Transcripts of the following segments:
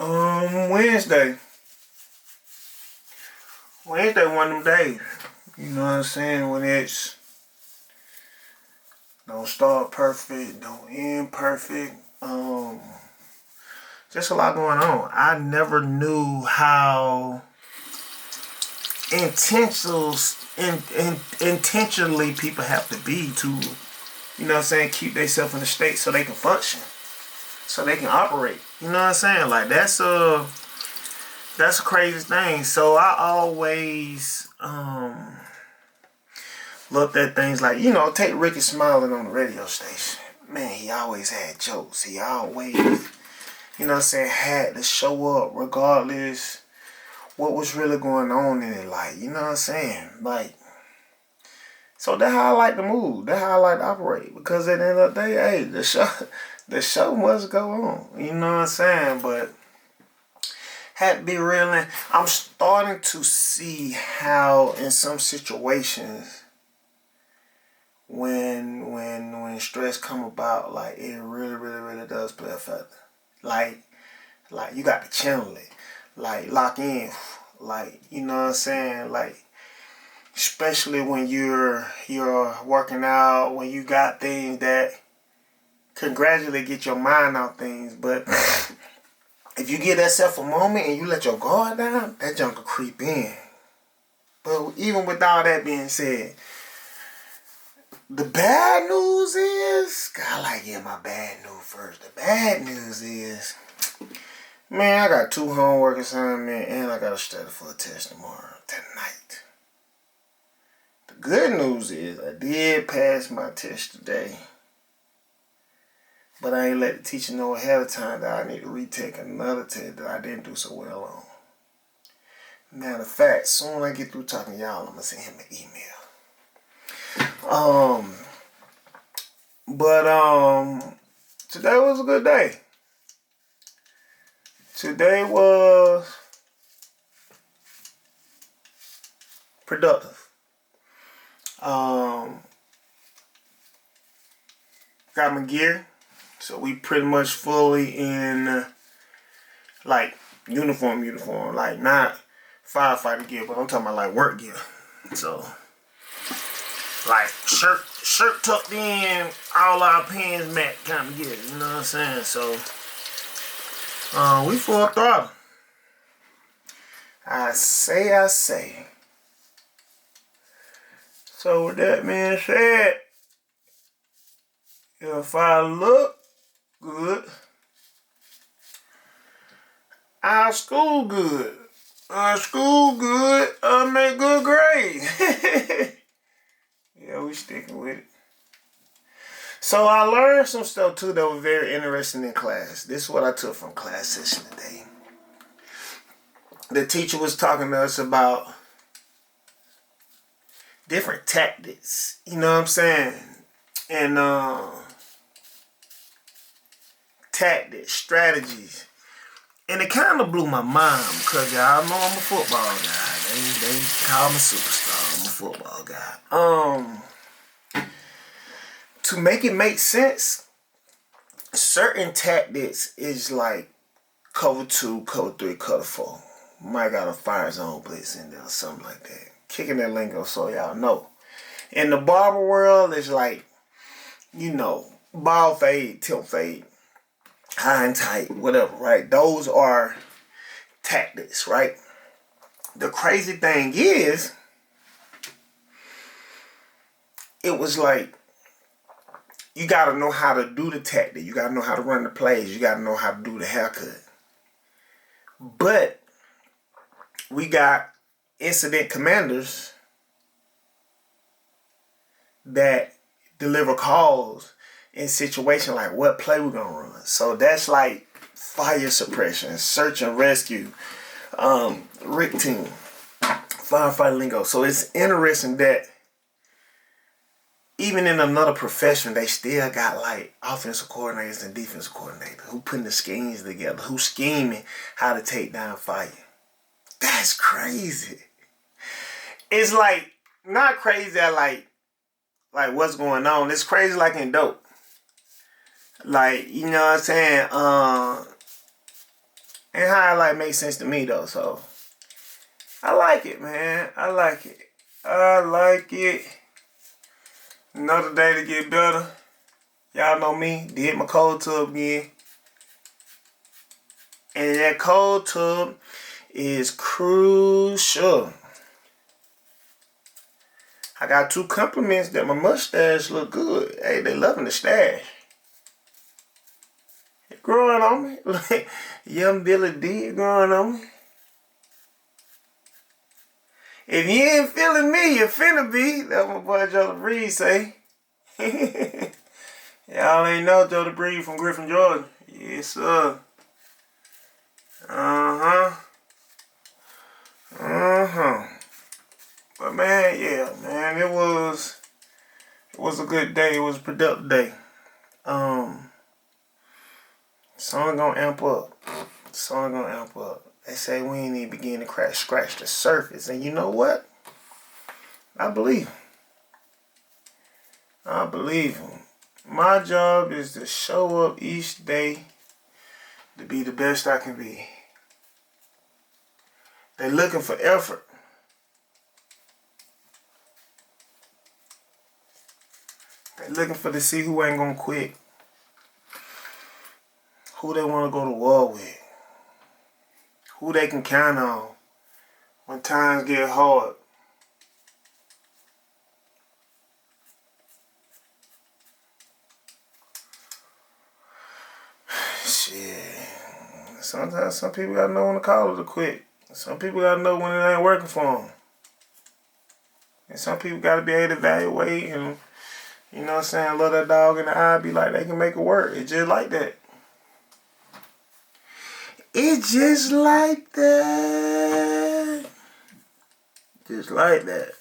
Wednesday. Wednesday one of them days. You know what I'm saying? When it's don't start perfect, don't end perfect. Just a lot going on. I never knew how intentionally people have to be to, you know what I'm saying, keep themselves in a state so they can function, so they can operate. You know what I'm saying? Like that's a crazy thing. So I always looked at things like, you know, take Ricky Smiley on the radio station. Man, he always had jokes. He always, you know what I'm saying, had to show up regardless what was really going on in it. Like, you know what I'm saying? Like, so that's how I like to move. That's how I like to operate. Because at the end of the day, hey, the show must go on. You know what I'm saying? But had to be real. And I'm starting to see how in some situations when stress come about, like it really does play a factor. Like you got to channel it. Like lock in. Like, you know what I'm saying? Like, especially when you're working out, when you got things that can gradually get your mind off things. But if you give that self a moment and you let your guard down, that junk will creep in. But even with all that being said, the bad news is, I like getting my bad news first. The bad news is, man, I got 2 homework assignments and I got to study for a test tonight. The good news is I did pass my test today. But I ain't let the teacher know ahead of time that I need to retake another test that I didn't do so well on. Matter of fact, soon I get through talking to y'all, I'm going to send him an email. Today was a good day. Today was productive. Got my gear. So we pretty much fully in like uniform, like not firefighter gear, but I'm talking about like work gear. So like shirt tucked in, all our pants met kind of gear, you know what I'm saying? So we full throttle. I say. So with that being said, if I look good, I school good. I make good grades. Yeah, we sticking with it. So I learned some stuff too that was very interesting in class. This is what I took from class session today. The teacher was talking to us about different tactics. You know what I'm saying? And tactics, strategies. And it kind of blew my mind because y'all know I'm a football guy. They call me superstar. I'm a football guy. To make it make sense, certain tactics is like cover 2, cover 3, cover 4. Might got a fire zone blitz in there or something like that. Kicking that lingo so y'all know. In the barber world, it's like, you know, ball fade, tilt fade, high and tight, whatever, right? Those are tactics, right? The crazy thing is, it was like, you got to know how to do the tactic. You got to know how to run the plays. You got to know how to do the haircut. But we got incident commanders that deliver calls in situation like what play we're going to run. So that's like fire suppression, search and rescue, RIC team, firefighter lingo. So it's interesting that even in another profession, they still got like offensive coordinators and defensive coordinators who putting the schemes together, who scheming how to take down fire. That's crazy. It's like not crazy at like what's going on. It's crazy like in dope. Like, you know what I'm saying? And how it like makes sense to me though. So I like it, man. I like it. I like it. Another day to get better. Y'all know me. Did my cold tub again. And that cold tub is crucial. I got 2 compliments that my mustache look good. Hey, they loving the stash. It growing on me. Like young Billy D growing on me. If you ain't feeling me, you finna be. That's what my boy Joe DeBreeze say. Y'all ain't know Joe DeBreeze from Griffin, Georgia. Yes, sir. But man, yeah, man, it was a good day. It was a productive day. Sun gonna amp up. Sun gonna amp up. They say we ain't even begin to scratch the surface. And you know what? I believe him. I believe him. My job is to show up each day to be the best I can be. They looking for effort. They looking for to see who ain't gonna quit. Who they want to go to war with. Who they can count on when times get hard. Shit. Sometimes some people gotta know when to call it to quit. Some people gotta know when it ain't working for them. And some people gotta be able to evaluate and, you know what I'm saying, look that dog in the eye, be like, they can make it work. It's just like that. It's just like that. Just like that.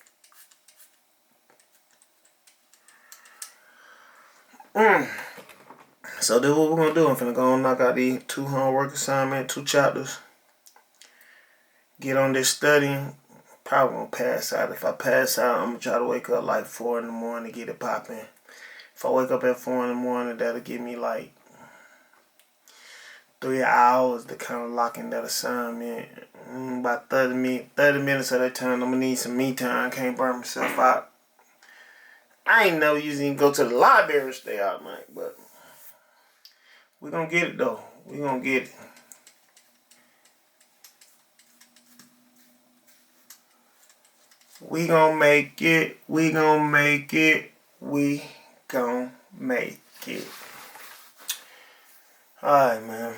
So this is what we're gonna do. I'm finna go and knock out these 2 homework assignments, 2 chapters. Get on this studying. Probably gonna pass out. If I pass out, I'm gonna try to wake up like 4 in the morning to get it popping. If I wake up at 4 in the morning, that'll give me like 3 hours to kind of lock in that assignment. About 30 minutes of that time, I'm gonna need some me time. Can't burn myself out. I ain't never usually go to the library and stay out night, but we gonna get it though. We gonna get it. We gonna make it. We gonna make it. We gonna make it. Alright, man.